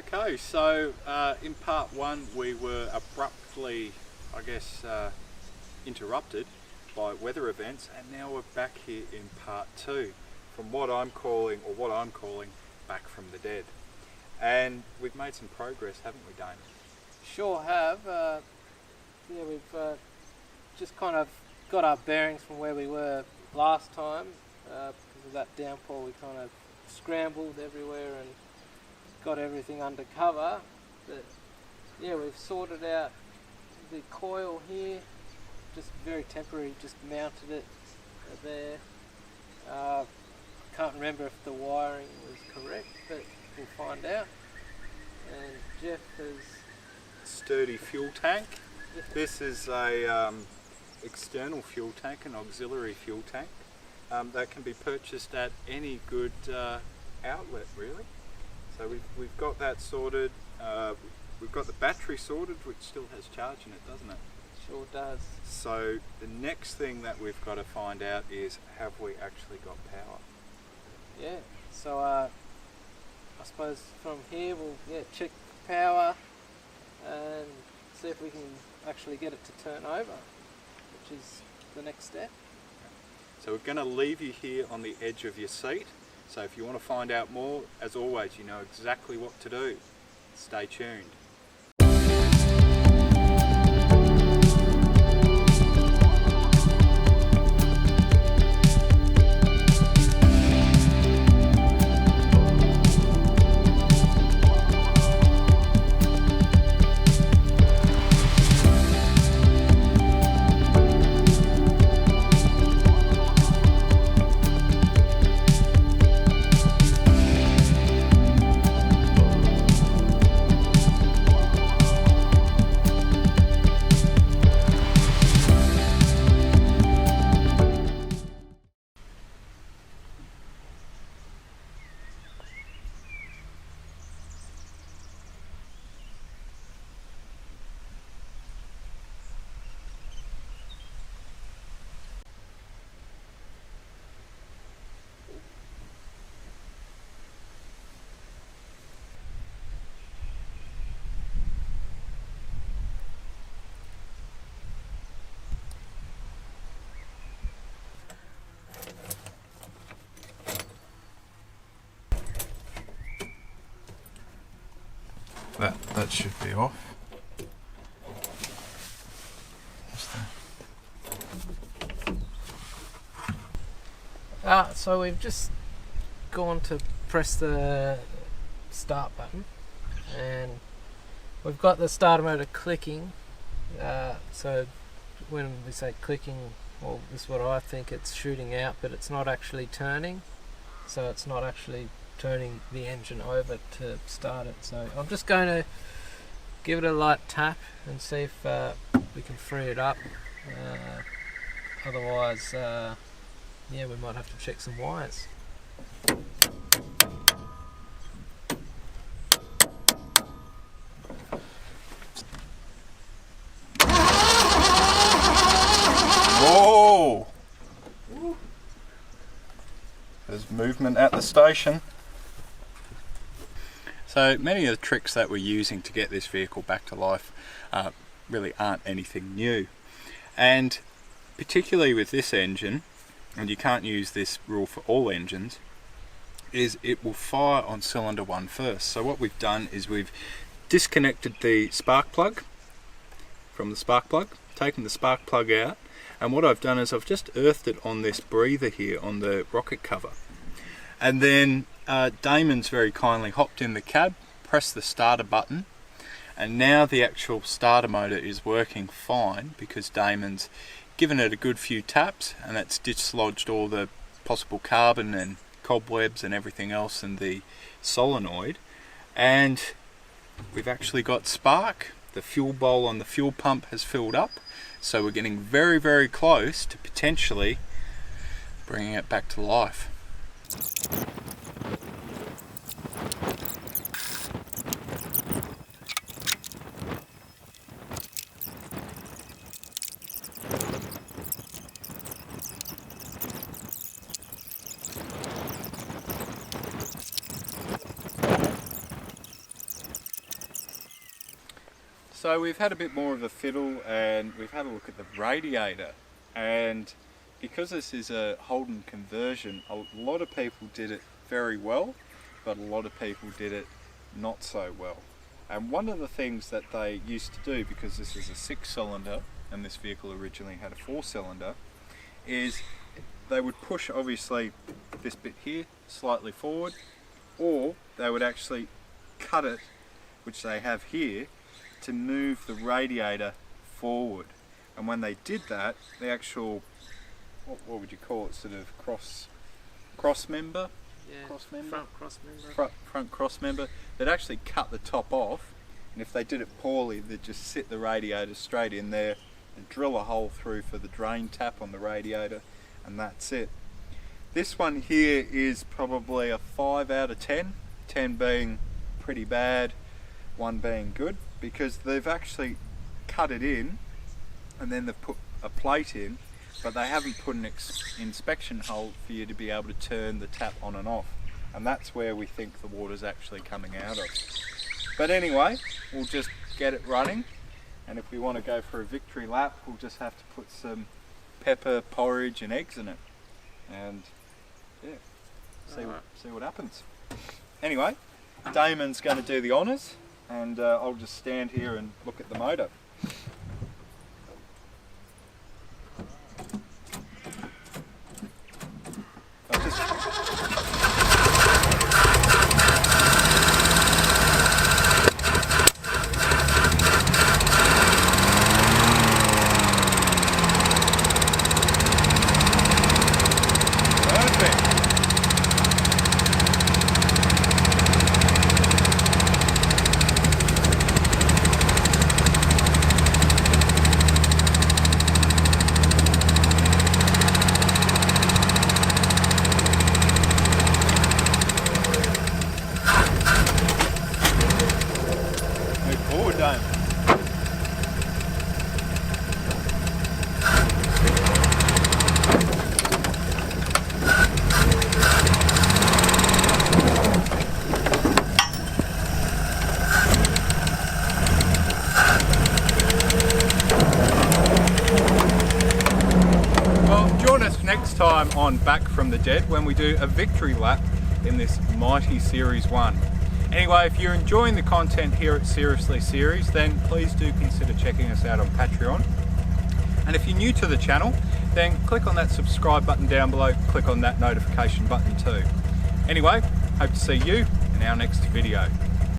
Okay, so in part one we were abruptly, I guess, interrupted by weather events, and now we're back here in part two from what I'm calling back from the dead. And we've made some progress, haven't we, Damon? Sure have. Yeah, we've just kind of got our bearings from where we were last time. Because of that downpour, we kind of scrambled everywhere and got everything under cover. But yeah, we've sorted out the coil here, just very temporary, just mounted it there. Can't remember if the wiring was correct, but we'll find out. And Geoff has sturdy fuel tank. This is a external fuel tank, an auxiliary fuel tank that can be purchased at any good outlet, really. So we've got that sorted. We've got the battery sorted, which still has charge in it, doesn't it? Sure does. So the next thing that we've got to find out is, have we actually got power? Yeah. So I suppose from here we'll check the power and see if we can actually get it to turn over, which is the next step. So we're going to leave you here on the edge of your seat. So if you want to find out more, as always, you know exactly what to do. Stay tuned. That should be off. So we've just gone to press the start button and we've got the starter motor clicking. So when we say clicking, well, this is what I think, it's shooting out, but it's not actually turning. So it's not actually turning the engine over to start it. So I'm just going to give it a light tap and see if we can free it up. Otherwise, yeah, we might have to check some wires. Whoa! There's movement at the station. So many of the tricks that we're using to get this vehicle back to life really aren't anything new. And particularly with this engine, and you can't use this rule for all engines, is it will fire on cylinder 1 first. So what we've done is we've disconnected the spark plug from the spark plug, taken the spark plug out, and what I've done is I've just earthed it on this breather here on the rocket cover. And then Damon's very kindly hopped in the cab, pressed the starter button, and now the actual starter motor is working fine because Damon's given it a good few taps and that's dislodged all the possible carbon and cobwebs and everything else in the solenoid, and we've actually got spark. The fuel bowl on the fuel pump has filled up, so we're getting very, very close to potentially bringing it back to life. So we've had a bit more of a fiddle and we've had a look at the radiator, and because this is a Holden conversion, a lot of people did it very well, but a lot of people did it not so well. And one of the things that they used to do, because this is a 6-cylinder and this vehicle originally had a 4-cylinder, is they would push obviously this bit here slightly forward, or they would actually cut it, which they have here, to move the radiator forward. And when they did that, the actual, what would you call it, sort of cross member? Yeah, Cross member? front cross member. Front cross member, they'd actually cut the top off, and if they did it poorly, they'd just sit the radiator straight in there and drill a hole through for the drain tap on the radiator, and that's it. This one here is probably a 5 out of 10, 10 being pretty bad, 1 being good, because they've actually cut it in and then they've put a plate in, but they haven't put an inspection hole for you to be able to turn the tap on and off, and that's where we think the water's actually coming out of. But anyway, we'll just get it running, and if we want to go for a victory lap, we'll just have to put some pepper, porridge and eggs in it, and yeah, see what happens. Anyway, Damon's going to do the honours, and I'll just stand here and look at the motor. Next time on Back from the Dead, when we do a victory lap in this mighty Series 1. Anyway, if you're enjoying the content here at Seriously Series, then please do consider checking us out on Patreon. And if you're new to the channel, then click on that subscribe button down below, click on that notification button too. Anyway, hope to see you in our next video.